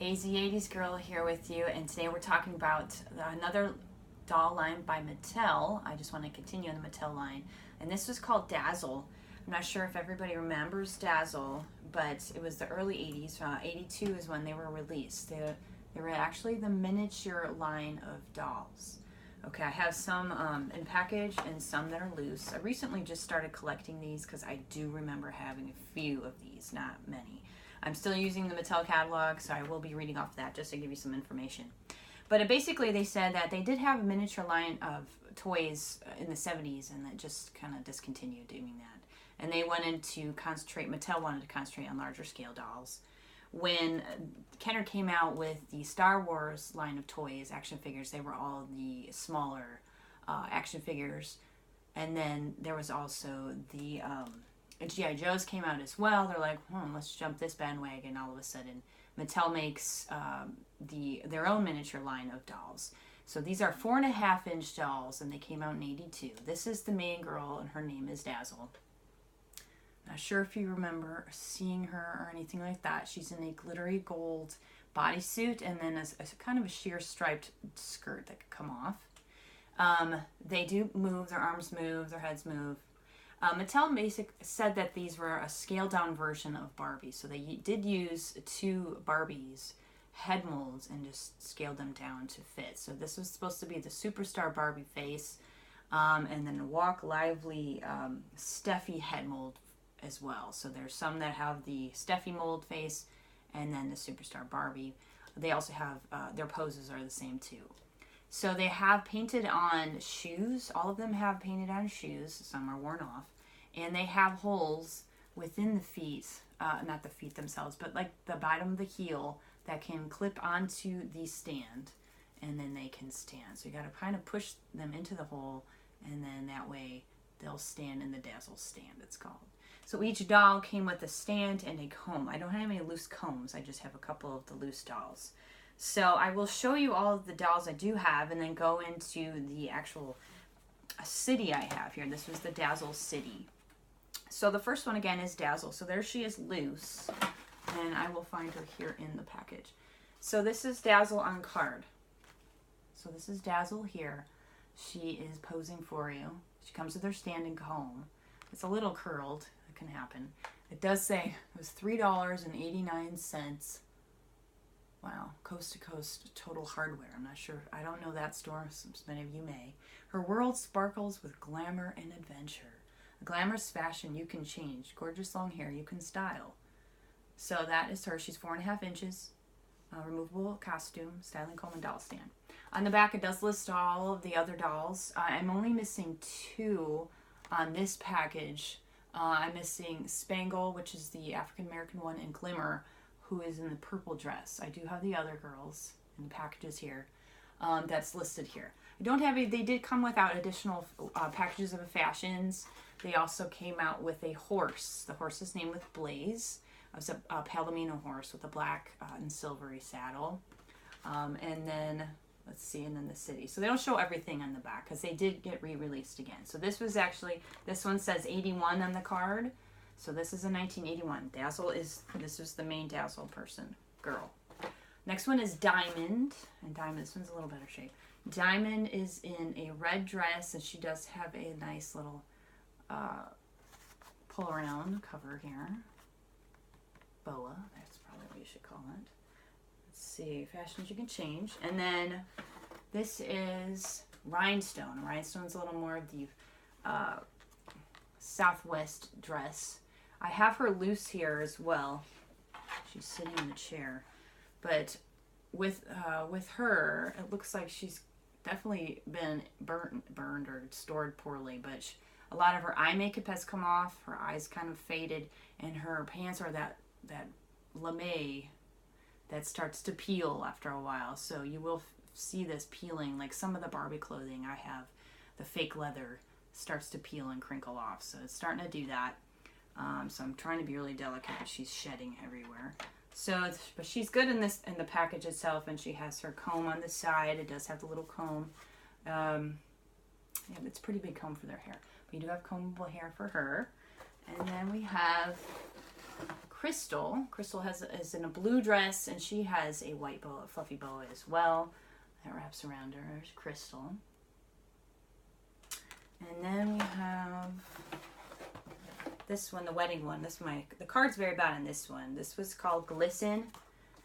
80's girl here with you, and today we're talking about another doll line by Mattel. I just want to continue on the Mattel line, and this was called Dazzle. I'm not sure if everybody remembers Dazzle, but it was the early 80s. 82 is when they were released. They were actually the miniature line of dolls. Okay, I have some in package and some that are loose. I recently just started collecting these because I do remember having a few of these, not many. I'm still using the Mattel catalog, so I will be reading off that just to give you some information. But basically, they said that they did have a miniature line of toys in the 70s, and that just kind of discontinued doing that. And they wanted to concentrate, Mattel wanted to concentrate on larger scale dolls. When Kenner came out with the Star Wars line of toys, action figures, they were all the smaller action figures. And then there was also the G.I. Joes came out as well. They're like, let's jump this bandwagon. All of a sudden, Mattel makes their own miniature line of dolls. So these are 4.5-inch dolls, and they came out in 82. This is the main girl, and her name is Dazzle. Not sure if you remember seeing her or anything like that. She's in a glittery gold bodysuit and then a kind of a sheer striped skirt that could come off. They do move, their arms move, their heads move. Mattel said that these were a scaled down version of Barbie. So they did use two Barbies head molds and just scaled them down to fit. So this was supposed to be the superstar Barbie face, and then a Walk Lively Steffi head mold as well. So there's some that have the Steffi mold face and then the superstar Barbie. They also have their poses are the same too. So they have painted on shoes. All of them have painted on shoes. Some are worn off. And they have holes within the feet, not the feet themselves, but like the bottom of the heel that can clip onto the stand, and then they can stand. So you got to kind of push them into the hole, and then that way they'll stand in the Dazzle stand, it's called. So each doll came with a stand and a comb. I don't have any loose combs. I just have a couple of the loose dolls. So I will show you all of the dolls I do have and then go into the actual city I have here. This was the Dazzle City. So the first one again is Dazzle. So there she is loose, and I will find her here in the package. So this is Dazzle on card. So this is Dazzle here. She is posing for you. She comes with her stand and comb. It's a little curled. It can happen. It does say it was $3.89. Wow, coast to coast total hardware. I'm not sure. I don't know that store. Many of you may. Her world sparkles with glamour and adventure. A glamorous fashion you can change. Gorgeous long hair you can style. So that is her. She's 4.5 inches. Removable costume, styling comb, and doll stand. On the back, it does list all of the other dolls. I'm only missing 2 on this package. I'm missing Spangle, which is the African American one, and Glimmer, who is in the purple dress. I do have the other girls in the packages here. That's listed here. I don't have they did come without additional packages of fashions. They also came out with a horse. The horse's name was Blaze. It was a Palomino horse with a black and silvery saddle. And then, let's see, and then the city. So they don't show everything on the back because they did get re-released again. So this was actually, this one says 81 on the card. So this is a 1981. This is the main Dazzle girl. Next one is Diamond. And Diamond, this one's a little better shape. Diamond is in a red dress, and she does have a nice little pull around cover here. Boa, that's probably what you should call it. Let's see, fashions you can change. And then this is Rhinestone. Rhinestone's a little more of the Southwest dress. I have her loose here as well. She's sitting in the chair. But with her, it looks like she's definitely been burned or stored poorly. But a lot of her eye makeup has come off. Her eyes kind of faded. And her pants are that lame that starts to peel after a while. So you will see this peeling. Like some of the Barbie clothing I have, the fake leather starts to peel and crinkle off. So it's starting to do that. So I'm trying to be really delicate. She's shedding everywhere. So, but she's good in the package itself, and she has her comb on the side. It does have the little comb. Yeah, it's a pretty big comb for their hair. We do have combable hair for her. And then we have Crystal. Crystal is in a blue dress, and she has a white bow, a fluffy boa as well that wraps around her. There's Crystal. And then we have this one, the wedding one. The card's very bad on this one. This was called Glisten,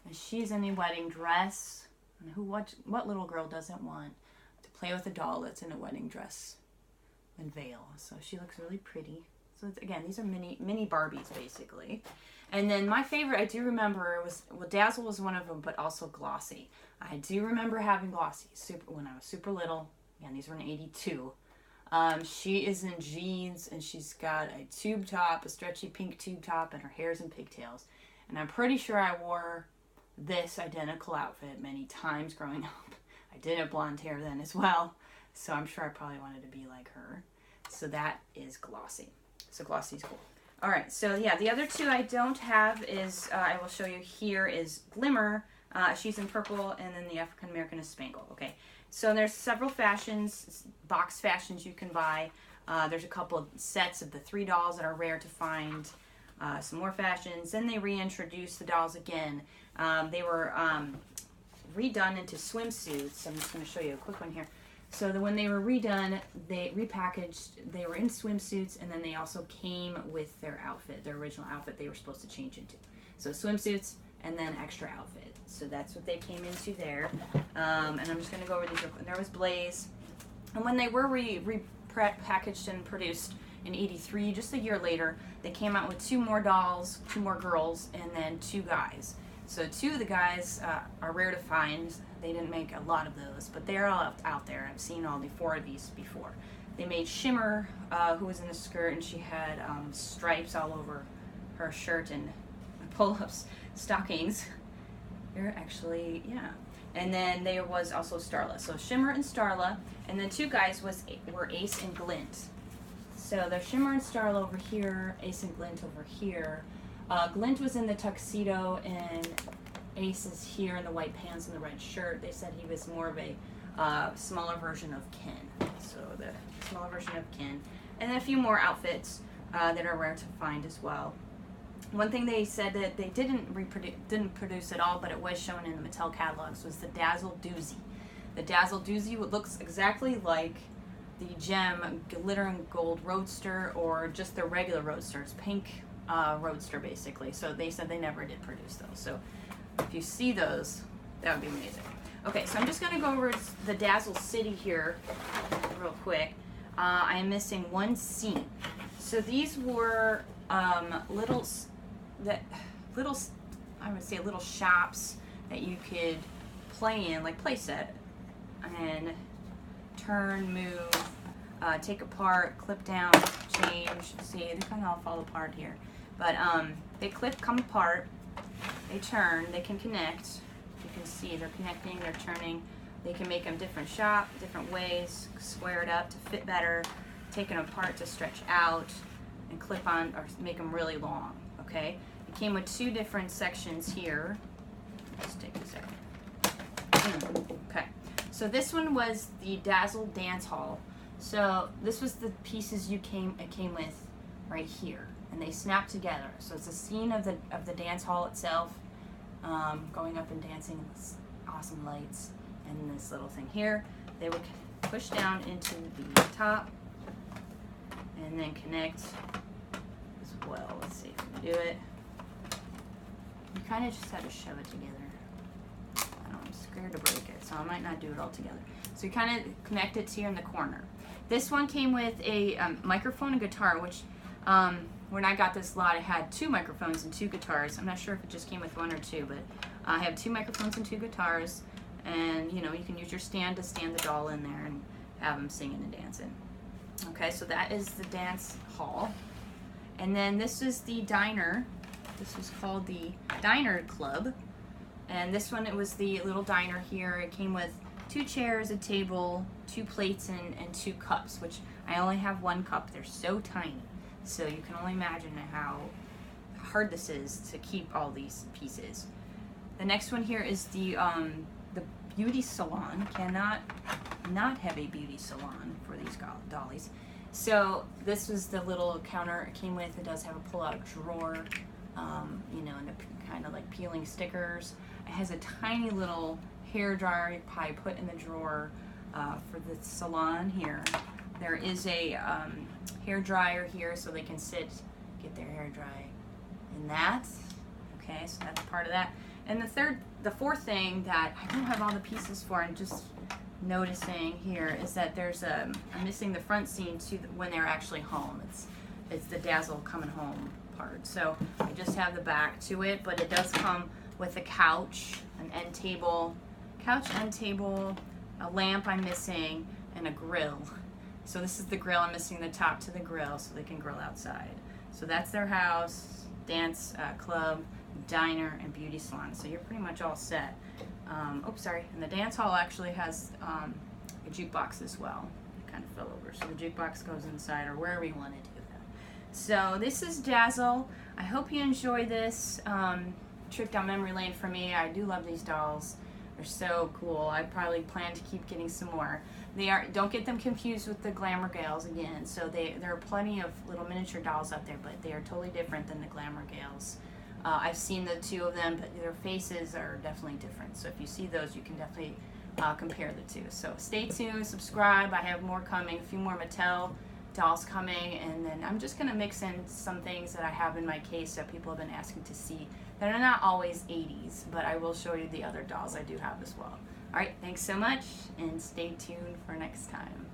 and she's in a wedding dress. And what little girl doesn't want to play with a doll that's in a wedding dress and veil? So she looks really pretty. So again, these are mini Barbies basically. And then my favorite, I do remember, Dazzle was one of them, but also Glossy. I do remember having Glossy when I was super little. Again, these were in '82. She is in jeans, and she's got a tube top, a stretchy pink tube top, and her hair's in pigtails. And I'm pretty sure I wore this identical outfit many times growing up. I did have blonde hair then as well, so I'm sure I probably wanted to be like her. So that is Glossy. So Glossy's cool. All right, so yeah, the other two I don't have is, I will show you here, is Glimmer. She's in purple, and then the African American is Spangle. Okay, so there's several fashions, box fashions you can buy. There's a couple of sets of the 3 dolls that are rare to find. Some more fashions. Then they reintroduced the dolls again. They were redone into swimsuits. I'm just going to show you a quick one here. So when they were redone, they repackaged, they were in swimsuits, and then they also came with their outfit, their original outfit they were supposed to change into. So swimsuits and then extra outfit. So that's what they came into there. And I'm just going to go over these. There was Blaze. And when they were repackaged and produced in '83, just a year later, they came out with 2 more dolls, 2 more girls, and then 2 guys. So 2 of the guys are rare to find. They didn't make a lot of those, but they're all out there. I've seen all 4 of these before. They made Shimmer, who was in a skirt, and she had stripes all over her shirt and pull-ups, stockings. They're actually, yeah. And then there was also Starla. So Shimmer and Starla, and then 2 guys were Ace and Glint. So there's Shimmer and Starla over here, Ace and Glint over here. Glint was in the tuxedo, and Ace is here in the white pants and the red shirt. They said he was more of a smaller version of Ken. So the smaller version of Ken. And then a few more outfits that are rare to find as well. One thing they said that they didn't produce at all, but it was shown in the Mattel catalogs, was the Dazzle Doozy. The Dazzle Doozy looks exactly like the Gem Glitter and Gold Roadster, or just the regular Roadster. It's pink Roadster basically. So they said they never did produce those. So if you see those, that would be amazing. Okay, so I'm just going to go over the Dazzle City here real quick. I am missing one scene. So these were little, I would say little shops that you could play in, like playset, and turn, move, take apart, clip down, change. See, they kind of all fall apart here. But they come apart, they turn, they can connect. You can see they're connecting, they're turning. They can make them different ways, square it up to fit better, take them apart to stretch out, and clip on, or make them really long, okay? It came with 2 different sections here. Let's take a second. Okay, so this one was the Dazzle Dance Hall. So this was the pieces it came with right here, and they snap together. So it's a scene of the dance hall itself, going up and dancing in this awesome lights, and this little thing here. They would push down into the top, and then connect as well. Let's see if we can do it. You kind of just have to shove it together. I know, I'm scared to break it, so I might not do it all together. So you kind of connect it here in the corner. This one came with a microphone and guitar, which when I got this lot, it had 2 microphones and 2 guitars. I'm not sure if it just came with 1 or 2, but I have 2 microphones and 2 guitars, and you know, you can use your stand to stand the doll in there and have them singing and dancing. Okay, so that is the dance hall. And then this is the diner. This was called the Diner Club. And this one, it was the little diner here. It came with 2 chairs, a table, 2 plates, and 2 cups, which I only have 1 cup. They're so tiny. So you can only imagine how hard this is to keep all these pieces. The next one here is the beauty salon. Cannot not have a beauty salon for these dollies. So this was the little counter it came with. It does have a pull-out drawer you know, and the kind of like peeling stickers. It has a tiny little hair dryer I put in the drawer for the salon here. There is a hair dryer here so they can sit, get their hair dry in that. Okay, so that's part of that. And the fourth thing that I don't have all the pieces for, and just noticing here, is that there's I'm missing the front scene to when they're actually home. It's the Dazzle coming home part. So I just have the back to it, but it does come with a couch, an end table, a lamp I'm missing, and a grill. So this is the grill. I'm missing the top to the grill so they can grill outside. So that's their house, dance club, diner, and beauty salon. So you're pretty much all set. Oops, sorry. And the dance hall actually has a jukebox as well. It kind of fell over. So the jukebox goes inside, or wherever you want to do that. So this is Dazzle. I hope you enjoy this trip down memory lane for me. I do love these dolls. They're so cool. I probably plan to keep getting some more. Don't get them confused with the Glamour Gals again. So there are plenty of little miniature dolls out there, but they are totally different than the Glamour Gals. I've seen the two of them, but their faces are definitely different. So if you see those, you can definitely compare the two. So stay tuned, subscribe. I have more coming, a few more Mattel dolls coming, and then I'm just going to mix in some things that I have in my case that people have been asking to see that are not always 80s, but I will show you the other dolls I do have as well. Alright, thanks so much, and stay tuned for next time.